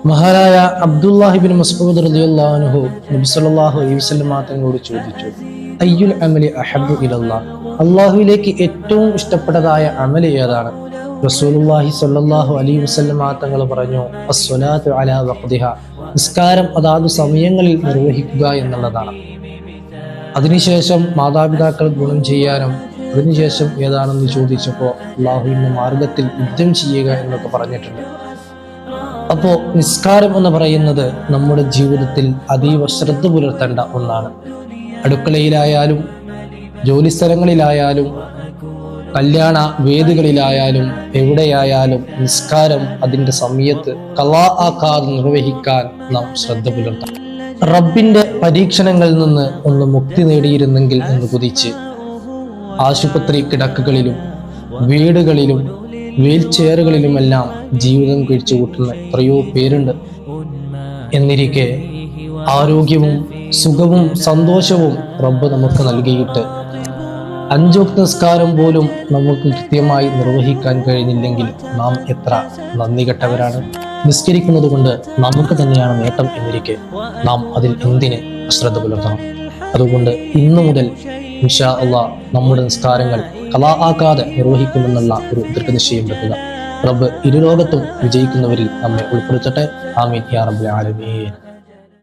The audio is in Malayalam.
മഹാനായ അബ്ദുല്ലാഹിബിൻ മസ്ഊദ് റളിയല്ലാഹു അൻഹു നബി സല്ലല്ലാഹു അലൈഹി വസല്ലം തങ്ങളോട് ചോദിച്ചു, അയ്യുൽ അമലി അഹബ്ബു ഇലല്ലാഹ്, അല്ലാഹുവിലേക്ക് ഏറ്റവും ഇഷ്ടപ്പെട്ടതായ അമൽ ഏതാണ്? റസൂലുള്ളാഹി സ്വല്ലല്ലാഹു അലൈഹി വസല്ലം തങ്ങൾ പറഞ്ഞു, അസ്സലാത്തു അലാ വഖ്തിഹ, നിസ്കാരം അതാത് സമയങ്ങളിൽ നിർവഹിക്കുക എന്നുള്ളതാണ്. അതിനുശേഷം മാതാപിതാക്കൾ ഗുണം ചെയ്യാനും, അതിനുശേഷം ഏതാണെന്ന് ചോദിച്ചപ്പോൾ അല്ലാഹുവിന്റെ മാർഗത്തിൽ യുദ്ധം ചെയ്യുക എന്നൊക്കെ പറഞ്ഞിട്ടുണ്ട്. അപ്പോ നിസ്കാരം എന്ന് പറയുന്നത് നമ്മുടെ ജീവിതത്തിൽ അതീവ ശ്രദ്ധ പുലർത്തേണ്ട ഒന്നാണ്. അടുക്കളയിലായാലും ജോലിസ്ഥലങ്ങളിലായാലും കല്യാണ വേദികളിലായാലും എവിടെയായാലും നിസ്കാരം അതിൻ്റെ സമയത്ത് ഖളാ ആക്കാതെ നിർവഹിക്കാൻ നാം ശ്രദ്ധ പുലർത്തണം. റബ്ബിന്റെ പരീക്ഷണങ്ങളിൽ നിന്ന് ഒന്ന് മുക്തി നേടിയിരുന്നെങ്കിൽ എന്ന് കുതിച്ച് ആശുപത്രി കിടക്കുകളിലും വീടുകളിലും വീൽ ചെയറുകളിലുമെല്ലാം ജീവിതം കഴിച്ചു കൂട്ടുന്ന എത്രയോ പേരുണ്ട്. എന്നിരിക്കെ ആരോഗ്യവും സുഖവും സന്തോഷവും റബ്ബ് നമുക്ക് നൽകിയിട്ട് 5 വക്ത് നിസ്കാരം പോലും നമുക്ക് കൃത്യമായി നിർവഹിക്കാൻ കഴിഞ്ഞില്ലെങ്കിൽ നാം എത്ര നന്ദി കെട്ടവരാണ്. നിസ്കരിക്കുന്നത് കൊണ്ട് നമുക്ക് തന്നെയാണ് നേട്ടം എന്നിരിക്കെ നാം അതിൽ എന്തിന് അശ്രദ്ധ പുലർത്തണം? അതുകൊണ്ട് ഇന്നു മുതൽ ഇൻഷാ അല്ലാഹ് നമ്മുടെ നിസ്കാരങ്ങൾ ഖളാ ആക്കാതെ നിർവഹിക്കുമെന്നുള്ള ഒരു ദൃഢനിശ്ചയം വെക്കുക. റബ്ബ് ഇരുലോകത്തും വിജയിക്കുന്നവരിൽ നമ്മെ ഉൾപ്പെടുത്തട്ടെ. ആമീൻ യാ റബ്ബൽ ആലമീൻ.